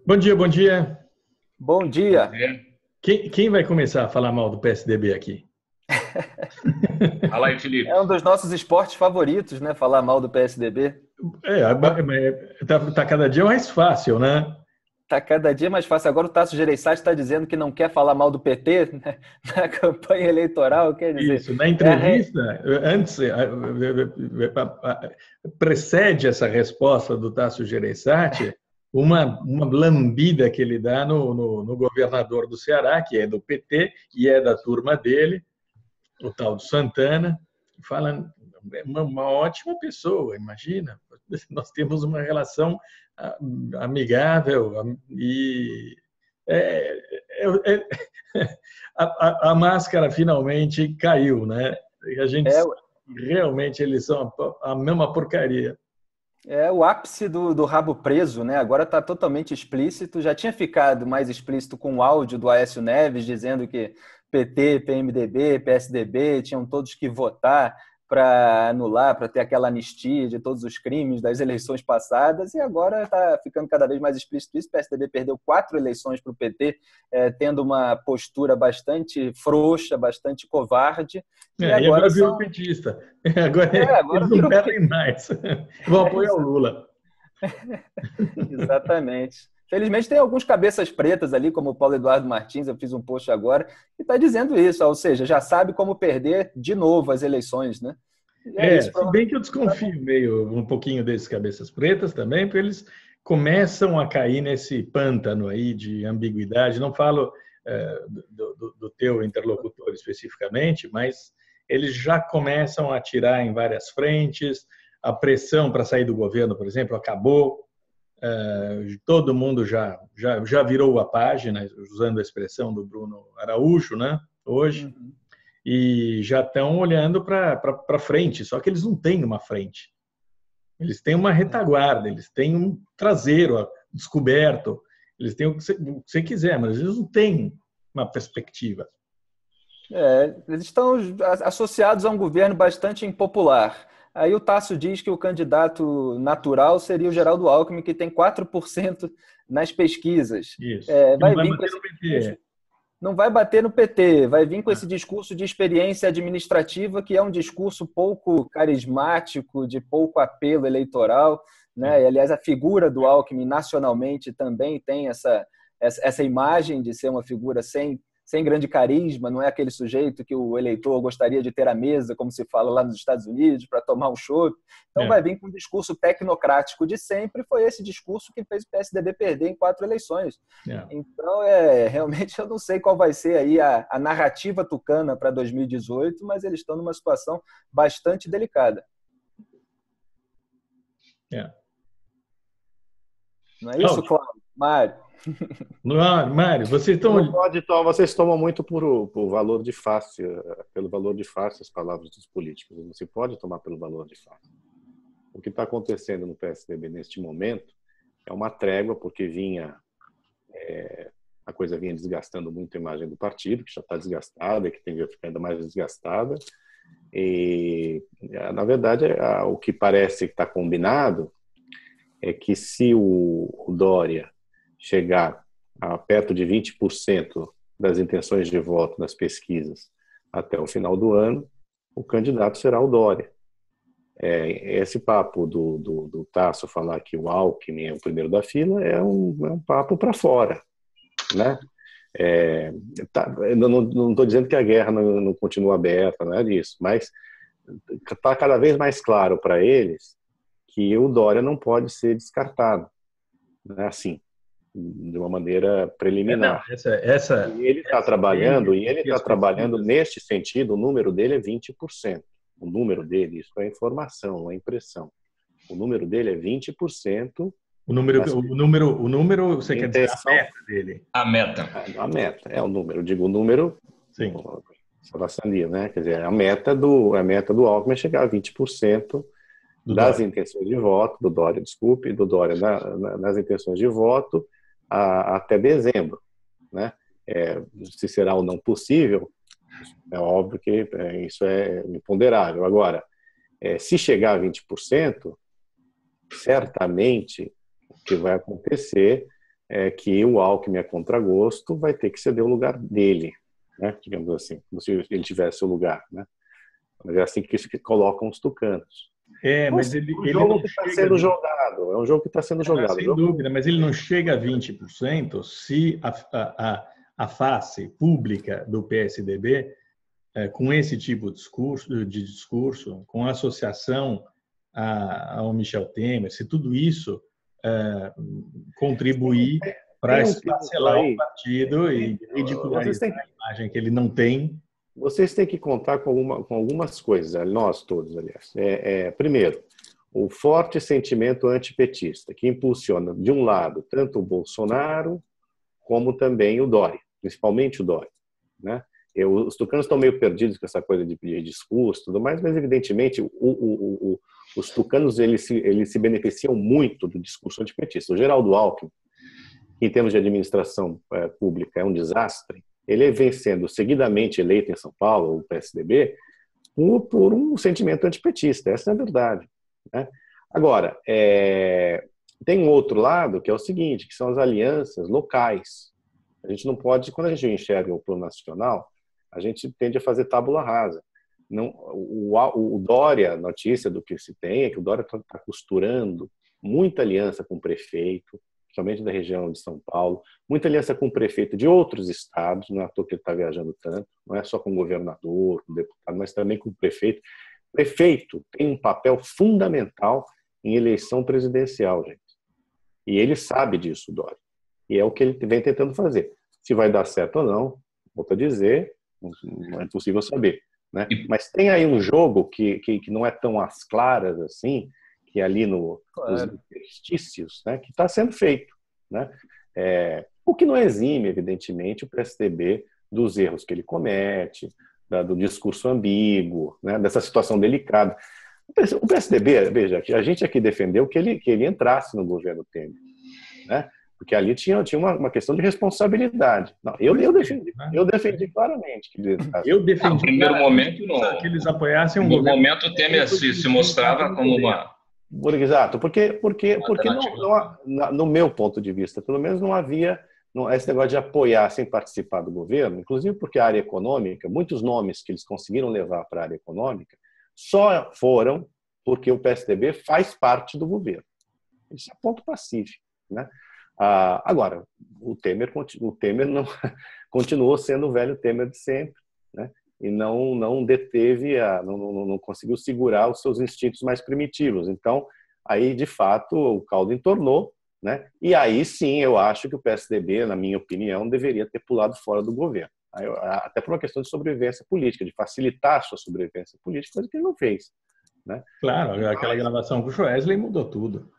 Bom dia, bom dia. Bom Bom dia. dia. Quem vai começar a falar mal do PSDB aqui? Fala aí, Felipe. É um dos nossos esportes favoritos, né? Falar mal do PSDB. Tá cada dia mais fácil, né? Tá cada dia mais fácil. Agora o Tasso Gereissati está dizendo que não quer falar mal do PT, né? Na campanha eleitoral, quer dizer, Isso. Na é a entrevista, antes, precede essa resposta do Tasso Gereissati uma lambida que ele dá no governador do Ceará, que é do PT e é da turma dele, o tal do Santana, fala uma ótima pessoa, imagina. Nós temos uma relação amigável e é, é, é, a máscara finalmente caiu, né? A gente é, realmente eles são a mesma porcaria. é o ápice do rabo preso, né? Agora está totalmente explícito. Já tinha ficado mais explícito com o áudio do Aécio Neves dizendo que PT, PMDB, PSDB tinham todos que votar para anular, para ter aquela anistia de todos os crimes das eleições passadas, e agora está ficando cada vez mais explícito isso. O PSDB perdeu 4 eleições para o PT, tendo uma postura bastante frouxa, bastante covarde, e E agora agora virou são. petista. Agora Agora eles não virou. perdem mais. Vão É, apoiar o Lula. exatamente. Felizmente tem alguns cabeças pretas ali, como o Paulo Eduardo Martins, eu fiz um post agora, que está dizendo isso, ou seja, já sabe como perder de novo as eleições, né? E é isso, Se bem provavelmente. que eu desconfio meio um pouquinho desses cabeças pretas também, porque eles começam a cair nesse pântano aí de ambiguidade. Não falo do teu interlocutor especificamente, mas eles já começam a atirar em várias frentes. A pressão para sair do governo, por exemplo, acabou. Todo mundo já virou a página, usando a expressão do Bruno Araújo, né? Hoje Uhum. e já estão olhando para frente, só que eles não têm uma frente. Eles têm uma retaguarda, eles têm um traseiro descoberto, eles têm o que você quiser, mas eles não têm uma perspectiva. Eles estão associados a um governo bastante impopular. Aí o Tasso diz que o candidato natural seria o Geraldo Alckmin, que tem 4% nas pesquisas. Isso. E não Vai vai vir com bater esse no discurso. PT. Não vai bater no PT, vai vir com esse discurso de experiência administrativa, que é um discurso pouco carismático, de pouco apelo eleitoral, né? E, aliás, a figura do Alckmin nacionalmente também tem essa imagem de ser uma figura sem grande carisma, não é aquele sujeito que o eleitor gostaria de ter à mesa, como se fala lá nos Estados Unidos, para tomar um chopp. Então vai vir com um discurso tecnocrático de sempre, foi esse discurso que fez o PSDB perder em 4 eleições. Então, realmente eu não sei qual vai ser aí a narrativa tucana para 2018, mas eles estão numa situação bastante delicada. Não é isso, Cláudio? Mário? Mário, vocês estão. Não pode, vocês tomam muito por valor de face, pelo valor de face as palavras dos políticos. Não se pode tomar pelo valor de face. O que está acontecendo no PSDB neste momento é uma trégua, porque a coisa vinha desgastando muito a imagem do partido, que já está desgastada e que tende a ficar ainda mais desgastada. E, na verdade, o que parece que está combinado é que se o Dória chegar a perto de 20% das intenções de voto nas pesquisas até o final do ano, o candidato será o Dória. Esse papo do Tasso falar que o Alckmin é o primeiro da fila é um papo para fora, né? Não estou dizendo que a guerra não continua aberta, não é disso, mas está cada vez mais claro para eles que o Dória não pode ser descartado, né? Assim, de uma maneira preliminar. E ele está trabalhando neste sentido, o número dele é 20%. O número dele, isso é informação, não é impressão. O número dele é 20%. O número, você quer dizer a meta dele? A meta. A meta, o número. Eu digo o número, sim. Né? Quer dizer, a meta do Alckmin é chegar a 20% das intenções de voto, do Dória nas intenções de voto até dezembro, né? Se será ou não possível, é óbvio que isso é imponderável. Agora, se chegar a 20%, certamente o que vai acontecer que o Alckmin, a contragosto, vai ter que ceder o lugar dele, né? Digamos assim, como se ele tivesse o lugar, né? Mas é assim que colocam os tucanos. Mas o jogo que está sendo jogado, é um jogo que está sendo jogado. Sem dúvida, mas ele não chega a 20% se a face pública do PSDB, com esse tipo de discurso, com a associação ao Michel Temer, se tudo isso contribuir para esfacelar o partido e ridicularizar a imagem que ele não tem. Vocês têm que contar com algumas coisas, nós todos, aliás. Primeiro, o forte sentimento antipetista, que impulsiona, de um lado, tanto o Bolsonaro como também o Dória, principalmente o Dória, né? Os tucanos estão meio perdidos com essa coisa de discurso e tudo mais, mas, evidentemente, os tucanos eles se beneficiam muito do discurso antipetista. O Geraldo Alckmin, que, em termos de administração pública, é um desastre, ele vem sendo seguidamente eleito em São Paulo, o PSDB, por um sentimento antipetista. Essa é a verdade, né? Agora, tem um outro lado, que é o seguinte, que são as alianças locais. A gente não pode, quando a gente enxerga o plano nacional, a gente tende a fazer tábula rasa. Não, o Dória, a notícia do que se tem é que o Dória está costurando muita aliança com o prefeito, principalmente da região de São Paulo, muita aliança com o prefeito de outros estados, não é à toa que ele está viajando tanto, não é só com o governador, com o deputado, mas também com o prefeito. O prefeito tem um papel fundamental em eleição presidencial, gente. E ele sabe disso, Dória. E é o que ele vem tentando fazer. Se vai dar certo ou não, volto a dizer, não é possível saber, né? Mas tem aí um jogo que não é tão às claras assim, que é ali nos interstícios, né, que está sendo feito, né? O que não exime, evidentemente, o PSDB dos erros que ele comete, do discurso ambíguo, né, dessa situação delicada. O PSDB, veja, a gente aqui defendeu que ele entrasse no governo Temer, né? Porque ali tinha uma questão de responsabilidade. Não, eu defendi claramente que ele entrasse. Eu defendi. No primeiro momento, não. Que eles apoiassem um governo. No momento, o Temer se mostrava como uma... Exato, porque no meu ponto de vista, pelo menos não havia esse negócio de apoiar sem participar do governo, inclusive porque a área econômica, muitos nomes que eles conseguiram levar para a área econômica só foram porque o PSDB faz parte do governo. Isso é ponto pacífico, né? Agora, o Temer não continuou sendo o velho Temer de sempre, né? E não deteve, não conseguiu segurar os seus instintos mais primitivos. Então, aí, de fato, o caldo entornou, né? E aí sim, eu acho que o PSDB, na minha opinião, deveria ter pulado fora do governo. Até por uma questão de sobrevivência política, de facilitar a sua sobrevivência política, coisa que ele não fez, né? Claro, aquela gravação com o Wesley mudou tudo.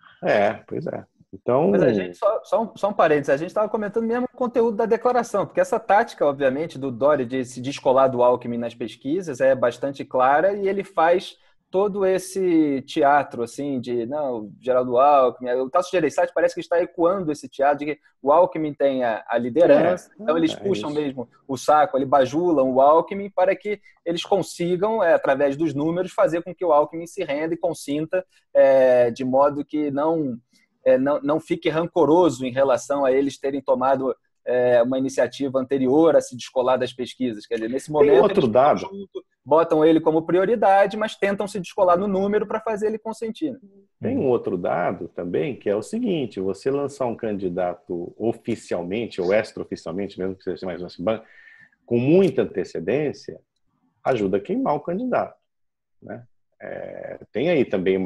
Pois é. Então... Mas a gente, só um parênteses, a gente estava comentando mesmo o conteúdo da declaração, porque essa tática, obviamente, do Dória de se descolar do Alckmin nas pesquisas é bastante clara e ele faz todo esse teatro, assim, de, não, Geraldo Alckmin, o Tasso Gereissati parece que está ecoando esse teatro de que o Alckmin tem a liderança, então eles puxam mesmo o saco, eles bajulam o Alckmin para que eles consigam, através dos números, fazer com que o Alckmin se renda e consinta de modo que não fique rancoroso em relação a eles terem tomado uma iniciativa anterior a se descolar das pesquisas. Quer dizer, nesse momento, outro dado. Botam ele como prioridade, mas tentam se descolar no número para fazer ele consentir. Tem um outro dado também, que é o seguinte: você lançar um candidato oficialmente ou extraoficialmente, mesmo que seja mais assim, com muita antecedência, ajuda a queimar o candidato, né? Tem aí também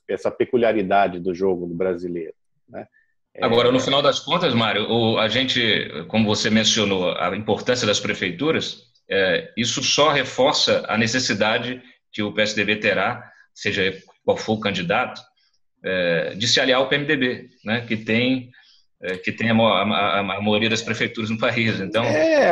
essa peculiaridade do jogo do brasileiro, né? Agora, no final das contas, Mário, a gente, como você mencionou, a importância das prefeituras, isso só reforça a necessidade que o PSDB terá, seja qual for o candidato, de se aliar ao PMDB, né, que tem a maioria das prefeituras no país. Então,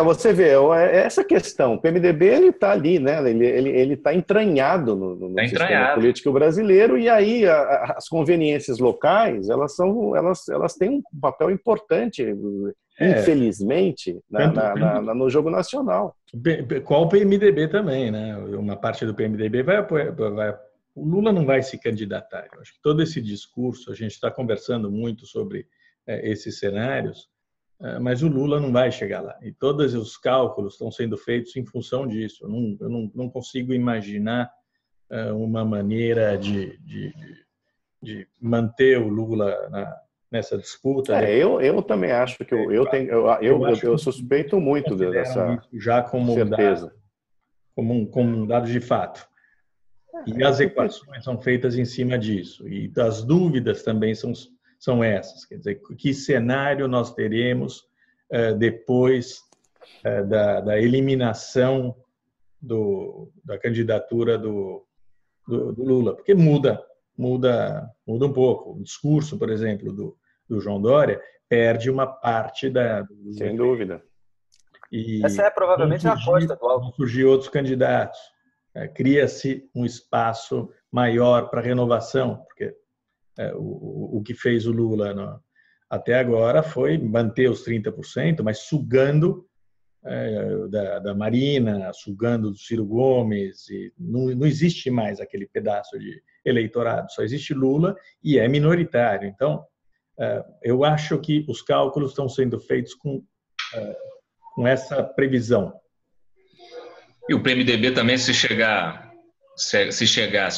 você vê, essa questão, o PMDB ele está ali, né? Ele está entranhado no sistema político brasileiro, e aí as conveniências locais elas têm um papel importante, infelizmente, no jogo nacional. Qual o PMDB também, né? Uma parte do PMDB vai apoiar. O Lula não vai se candidatar. Eu acho que todo esse discurso, a gente está conversando muito sobre esses cenários, mas o Lula não vai chegar lá. E todos os cálculos estão sendo feitos em função disso. Eu não consigo imaginar uma maneira de manter o Lula nessa disputa. Eu também acho que eu suspeito muito dessa já como certeza. Um dado de fato. E as equações são feitas em cima disso. E as dúvidas também são essas. Quer dizer, que cenário nós teremos depois da eliminação da candidatura do Lula? Porque muda um pouco. O discurso, por exemplo, do João Dória perde uma parte Sem dúvida. E essa é provavelmente a aposta atual. Vão surgir outros candidatos. Cria-se um espaço maior para renovação, porque o que fez o Lula até agora foi manter os 30%, mas sugando da Marina, sugando do Ciro Gomes, e não existe mais aquele pedaço de eleitorado, só existe Lula e é minoritário. Então, eu acho que os cálculos estão sendo feitos com essa previsão. E o PMDB também, se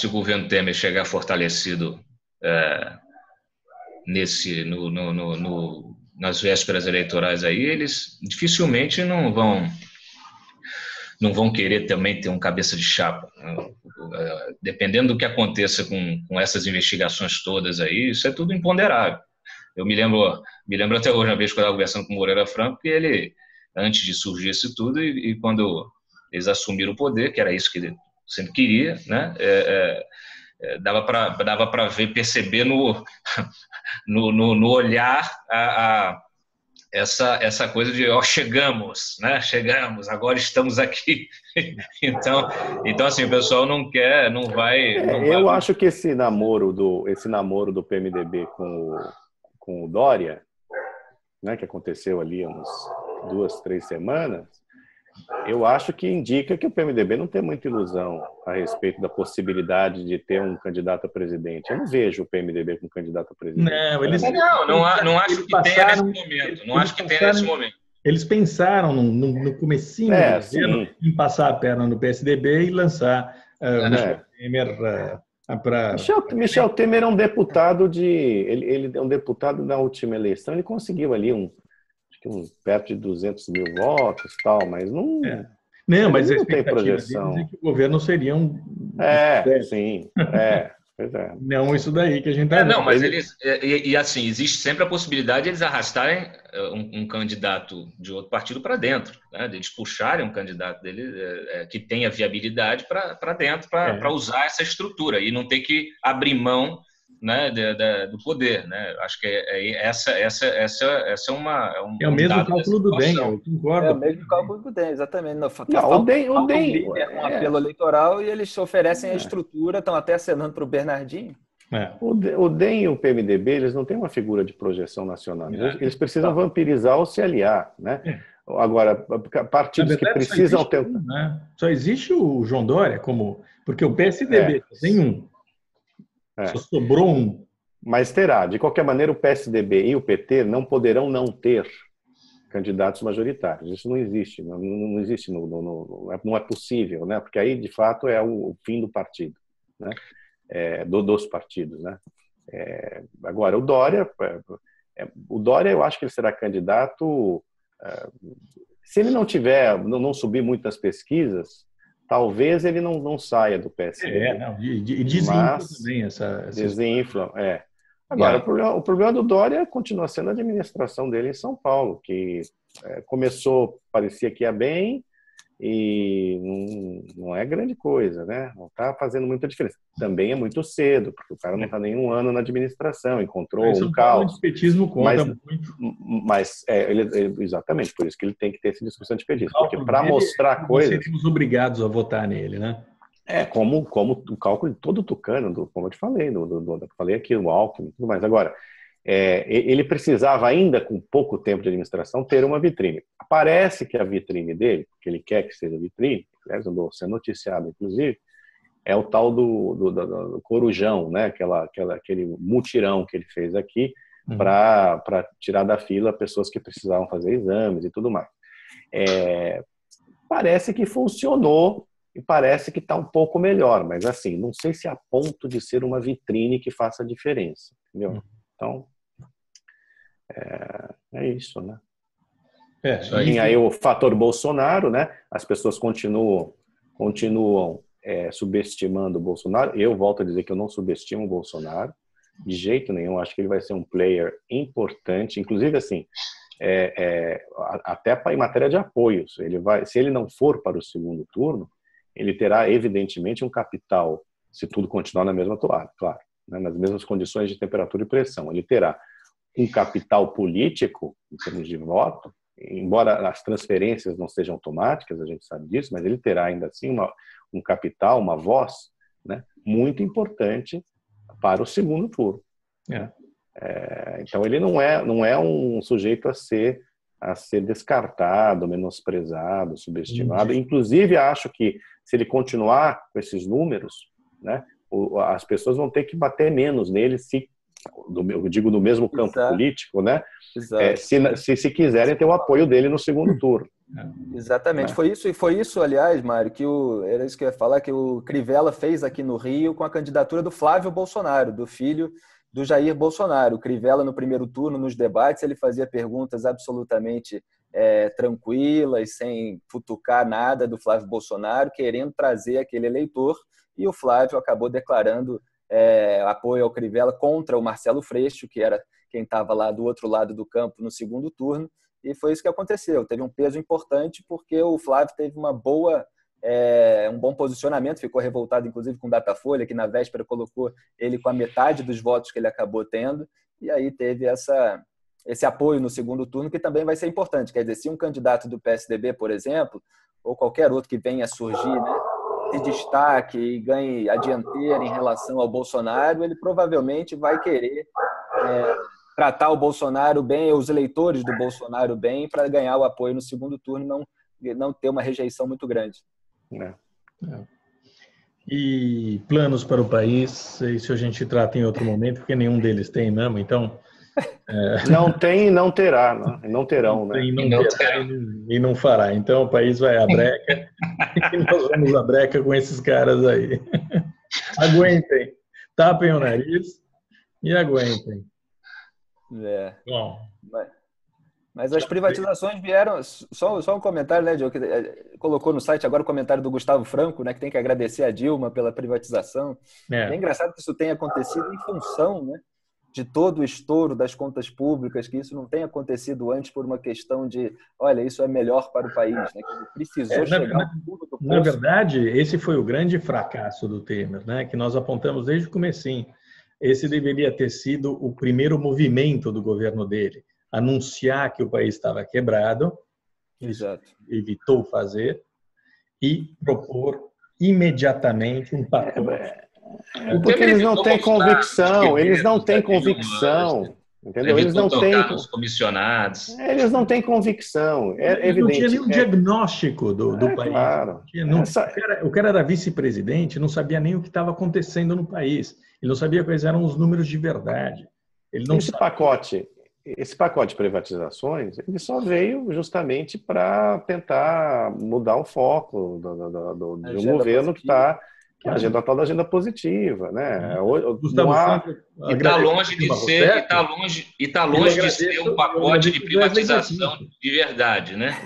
o governo Temer chegar fortalecido nas vésperas eleitorais aí, eles dificilmente não vão querer também ter um cabeça de chapa. Dependendo do que aconteça com essas investigações todas aí, isso é tudo imponderável. Eu me lembro até hoje, uma vez que eu estava conversando com o Moreira Franco, que ele, antes de surgir isso tudo, e quando eles assumiram o poder, que era isso que ele sempre queria, né? Dava para perceber no olhar essa coisa de chegamos, né? Chegamos, agora estamos aqui. Então assim, o pessoal não vai. Eu acho que esse namoro do PMDB com o Dória, né, que aconteceu ali há umas 2, 3 semanas, eu acho que indica que o PMDB não tem muita ilusão a respeito da possibilidade de ter um candidato a presidente. Eu não vejo o PMDB como candidato a presidente. Não acho que tenha nesse momento. Não acho que tenha nesse momento. Eles pensaram no comecinho do governo em passar a perna no PSDB e lançar Michel Temer para... Michel Temer é um deputado ele é um deputado na última eleição, ele conseguiu ali perto de 200 mil votos e tal, mas não... Mas não tem projeção. Que o governo seria pois é. Não isso daí que a gente está vendo. Mas eles... E assim, existe sempre a possibilidade de eles arrastarem um candidato de outro partido para dentro, né? De eles puxarem um candidato dele que tenha viabilidade para dentro, para usar essa estrutura e não ter que abrir mão, né, do poder, né? Acho que essa é o mesmo cálculo do DEM, eu concordo. É o mesmo cálculo do DEM, exatamente. O DEM um apelo eleitoral e eles oferecem a estrutura, estão até acenando para o Bernardinho. O DEM e o PMDB, eles não têm uma figura de projeção nacional. Eles precisam vampirizar ou se aliar, né? Agora, partidos que precisam ter... Só existe o João Dória porque o PSDB tem um. Só sobrou um. Mas terá. De qualquer maneira, o PSDB e o PT não poderão não ter candidatos majoritários. Isso não existe. Não existe. Não é possível, né? Porque aí, de fato, é o fim do partido, né? Dos partidos, né? Agora, o Dória, eu acho que ele será candidato. Se ele não subir muitas pesquisas, talvez ele não saia do PSDB. E desinfla também essa... Desinfla, Agora, o problema do Dória continua sendo a administração dele em São Paulo, que começou, parecia que ia bem, e não é grande coisa, né? Não está fazendo muita diferença. Também é muito cedo, porque o cara não está nem um ano na administração, encontrou um caos. O petismo conta muito. Mas exatamente, por isso que ele tem que ter essa discussão de petismo. Porque para mostrar coisas... Seríamos obrigados a votar nele, né? Como o cálculo de todo tucano, como eu te falei, falei aqui, o Alckmin e tudo mais. Agora, ele precisava ainda, com pouco tempo de administração, ter uma vitrine. Parece que a vitrine dele, que ele quer que seja vitrine, aliás, andou sendo noticiado, inclusive, é o tal do Corujão, né? Aquele mutirão que ele fez aqui, para tirar da fila pessoas que precisavam fazer exames e tudo mais. Parece que funcionou e parece que está um pouco melhor, mas assim, não sei se a ponto de ser uma vitrine que faça diferença, entendeu? Então, é isso, né? Tem aí o fator Bolsonaro, né? As pessoas continuam subestimando o Bolsonaro. Eu volto a dizer que eu não subestimo o Bolsonaro de jeito nenhum. Acho que ele vai ser um player importante, inclusive assim, até em matéria de apoios. Se ele não for para o segundo turno, ele terá evidentemente um capital, se tudo continuar na mesma toada, claro, né? Nas mesmas condições de temperatura e pressão. Ele terá um capital político em termos de voto, embora as transferências não sejam automáticas, a gente sabe disso, mas ele terá ainda assim um capital, uma voz, né, muito importante para o segundo turno. Então ele não é um sujeito a ser descartado, menosprezado, subestimado. Inclusive acho que se ele continuar com esses números, né, as pessoas vão ter que bater menos nele, eu digo no mesmo campo político, né? Se quiserem ter o apoio dele no segundo turno. Exatamente. Foi isso, aliás, Mário, era isso que eu ia falar, que o Crivella fez aqui no Rio com a candidatura do Flávio Bolsonaro, do filho do Jair Bolsonaro. O Crivella, no primeiro turno, nos debates, ele fazia perguntas absolutamente tranquilas, sem futucar nada do Flávio Bolsonaro, querendo trazer aquele eleitor, e o Flávio acabou declarando apoio ao Crivella contra o Marcelo Freixo, que era quem estava lá do outro lado do campo no segundo turno, e foi isso que aconteceu. Teve um peso importante porque o Flávio teve um bom posicionamento, ficou revoltado inclusive com o Datafolha, que na véspera colocou ele com a metade dos votos que ele acabou tendo, e aí teve esse apoio no segundo turno, que também vai ser importante. Quer dizer, se um candidato do PSDB, por exemplo, ou qualquer outro que venha a surgir, né, se destaque e ganhe a dianteira em relação ao Bolsonaro, ele provavelmente vai querer tratar o Bolsonaro bem, os eleitores do Bolsonaro bem, para ganhar o apoio no segundo turno, não ter uma rejeição muito grande. E planos para o país, isso a gente trata em outro momento, porque nenhum deles tem mesmo, então... Não tem e não terá, né? Não terão, né? E não fará. Então o país vai à breca e nós vamos à breca com esses caras aí. Aguentem, tapem o nariz e aguentem. Bom. Mas as privatizações vieram... Só um comentário, né, Diogo? Colocou no site agora o comentário do Gustavo Franco, né, que tem que agradecer a Dilma pela privatização. É engraçado que isso tenha acontecido em função, né, de todo o estouro das contas públicas, que isso não tenha acontecido antes por uma questão de, olha, isso é melhor para o país, né? Que precisou chegar ao fundo do poço. Na verdade, esse foi o grande fracasso do Temer, né? Que nós apontamos desde o comecinho. Esse deveria ter sido o primeiro movimento do governo dele, anunciar que o país estava quebrado, exato, evitou fazer, e propor imediatamente um pacote. Porque eles não têm convicção, entendeu? Eles não têm comissionados. Eles não têm convicção, é evidente. Não tinha nenhum diagnóstico do país. Claro. O cara era vice-presidente, não sabia nem o que estava acontecendo no país. Ele não sabia quais eram os números de verdade. Esse pacote de privatizações, ele só veio justamente para tentar mudar o foco de um governo que está a tal da agenda positiva, né? E está longe de ser, de ser um pacote de privatização de verdade, né?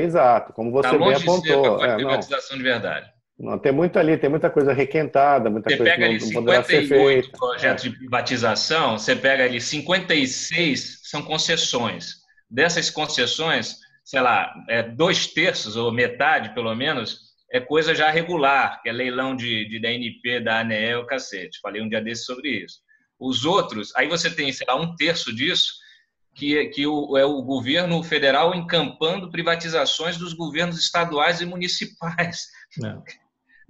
Exato, como você bem apontou. De ser um pacote de privatização de verdade. Não, tem muita coisa requentada, muita coisa que não poderá ser feita. Você pega ali 58 projetos de privatização, você pega ali 56 são concessões. Dessas concessões, sei lá, 2/3 ou metade, pelo menos, é coisa já regular, que é leilão de DNP, da ANEEL, cacete. Falei um dia desses sobre isso. Os outros, aí você tem, sei lá, 1/3 disso, que é o governo federal encampando privatizações dos governos estaduais e municipais.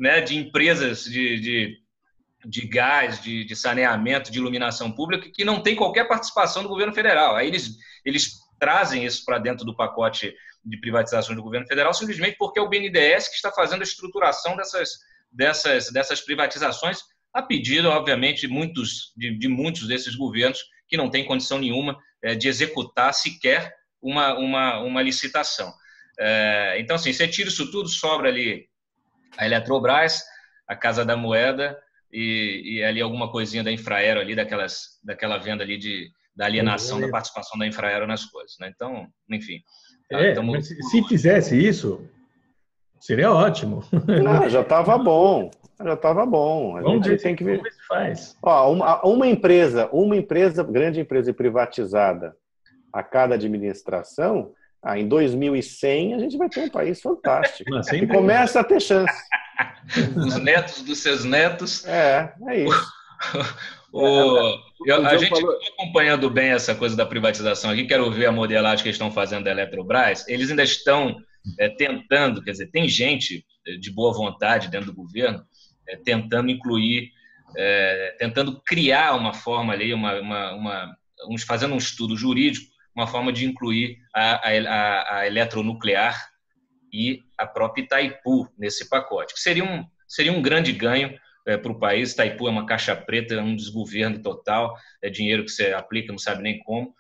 Né, de empresas de gás, de saneamento, de iluminação pública, que não tem qualquer participação do governo federal. Aí eles trazem isso para dentro do pacote de privatização do governo federal, simplesmente porque é o BNDES que está fazendo a estruturação dessas privatizações, a pedido, obviamente, de muitos desses governos que não tem condição nenhuma de executar sequer uma licitação. Então, assim, você tira isso tudo, sobra ali a Eletrobras, a Casa da Moeda e ali alguma coisinha da Infraero ali, daquela venda ali da alienação da participação da Infraero nas coisas, né? Então, enfim. Mas se fizesse isso, seria ótimo. Não, já estava bom. Já estava bom. A gente tem que ver. Como se faz. Uma empresa, grande empresa privatizada a cada administração, em 2100 a gente vai ter um país fantástico. E começa a ter chance. Os netos dos seus netos. É isso. A gente está acompanhando bem essa coisa da privatização aqui. Quero ver a modelagem que eles estão fazendo da Eletrobras. Eles ainda estão tentando, quer dizer, tem gente de boa vontade dentro do governo tentando incluir, tentando criar uma forma ali, fazendo um estudo jurídico, uma forma de incluir a eletronuclear e a própria Itaipu nesse pacote, que seria um grande ganho para o país. Itaipu é uma caixa preta, é um desgoverno total, é dinheiro que você aplica, não sabe nem como.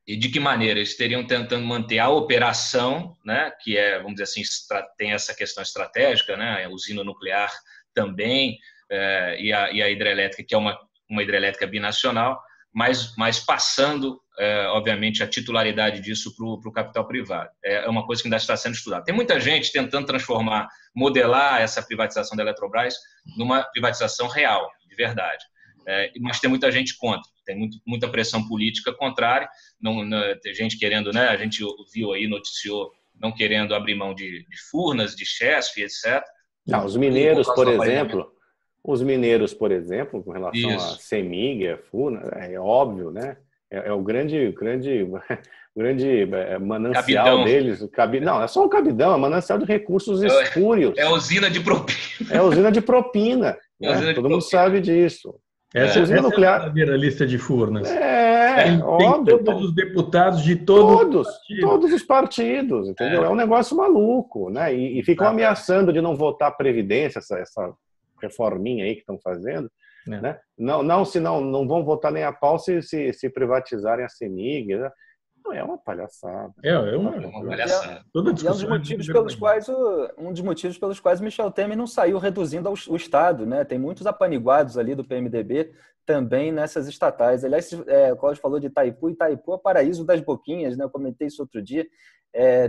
E de que maneira? Eles estariam tentando manter a operação, né, que vamos dizer assim, tem essa questão estratégica, né, a usina nuclear também, e a hidrelétrica, que é uma hidrelétrica binacional, mas passando, obviamente, a titularidade disso para o capital privado. É uma coisa que ainda está sendo estudada. Tem muita gente tentando modelar essa privatização da Eletrobras numa privatização real, de verdade. Mas tem muita gente contra, tem muita pressão política contrária, tem gente querendo, né, a gente viu aí, noticiou, não querendo abrir mão de Furnas, de Chesf, etc. Os mineiros, por exemplo, com relação a CEMIG, a Furnas, é óbvio, né? É o grande manancial cabidão deles. Não, é só um cabidão, é manancial de recursos espúrios. É usina de propina. É usina de propina. Né? Todo mundo sabe disso. Essa é a verdadeira lista de Furnas. Óbvio. Tem todos os deputados de todos os partidos, entendeu? É um negócio maluco, né? E ficam ameaçando de não votar a Previdência, essa reforminha aí que estão fazendo. Né? Não vão votar nem a pau se privatizarem a CEMIG. Né? Não, é uma palhaçada. É uma palhaçada. E é um dos motivos pelos quais Michel Temer não saiu reduzindo o Estado. Né? Tem muitos apaniguados ali do PMDB também nessas estatais. Aliás, o Cláudio falou de Itaipu. Itaipu é o paraíso das boquinhas, né? Eu comentei isso outro dia.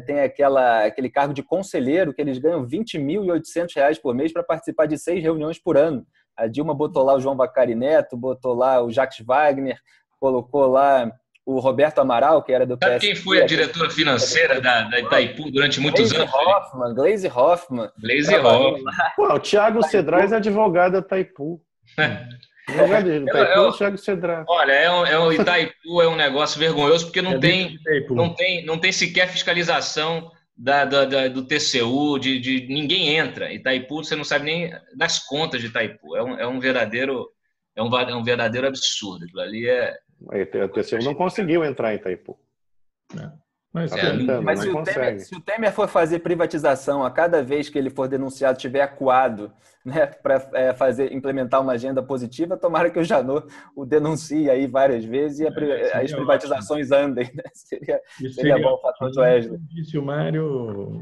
Tem aquele cargo de conselheiro que eles ganham R$20.800 por mês para participar de 6 reuniões por ano. A Dilma botou lá o João Vacari Neto, botou lá o Jacques Wagner, colocou lá o Roberto Amaral, que era do PSD. Sabe quem foi a diretora financeira da Itaipu durante muitos anos? Glaze Hoffmann. O Thiago Cedrais é advogado da Itaipu. Advogado de Itaipu, Thiago Cedrais. Olha, o Itaipu é um negócio vergonhoso, porque não tem sequer fiscalização do TCU, ninguém entra. Itaipu, você não sabe nem das contas de Itaipu. É um verdadeiro absurdo. Aquilo ali O TCU não conseguiu entrar em Itaipu. Mas se o Temer for fazer privatização, a cada vez que ele for denunciado tiver acuado, né, para implementar uma agenda positiva, tomara que o Janot o denuncie aí várias vezes e as privatizações andem. Né? Seria bom o fator do Wesley. Disse o Mário,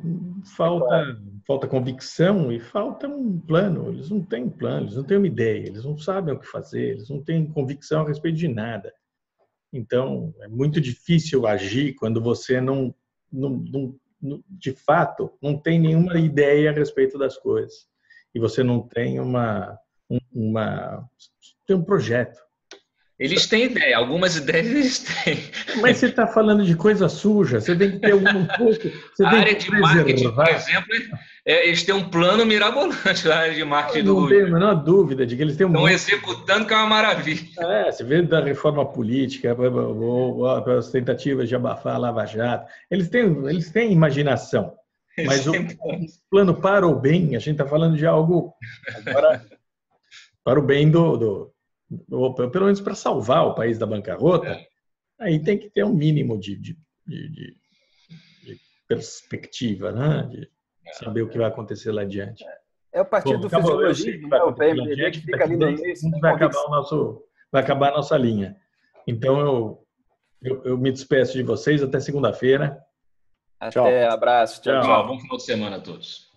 falta convicção e falta um plano. Eles não têm plano, eles não têm uma ideia, eles não sabem o que fazer, eles não têm convicção a respeito de nada. Então, é muito difícil agir quando você não de fato, não tem nenhuma ideia a respeito das coisas. E você não tem um projeto. Eles têm ideia, algumas ideias eles têm. Mas você está falando de coisa suja, você tem que ter um pouco... A área de marketing, por exemplo, eles têm um plano mirabolante na área de marketing do governo. Não tenho a menor dúvida de que eles têm estão executando, que é uma maravilha. Você vê da reforma política, as tentativas de abafar a Lava Jato, eles têm imaginação. Mas o plano para o bem, a gente está falando de algo para o bem pelo menos para salvar o país da bancarrota, aí tem que ter um mínimo de perspectiva, né? De saber o que vai acontecer lá adiante. É o partido do fisiologismo, né? O PMDB que fica ali no início. Vai acabar o nosso vai acabar a nossa linha. Então, eu me despeço de vocês até segunda-feira. Até, abraço. Tchau, Tchau, bom final de semana a todos.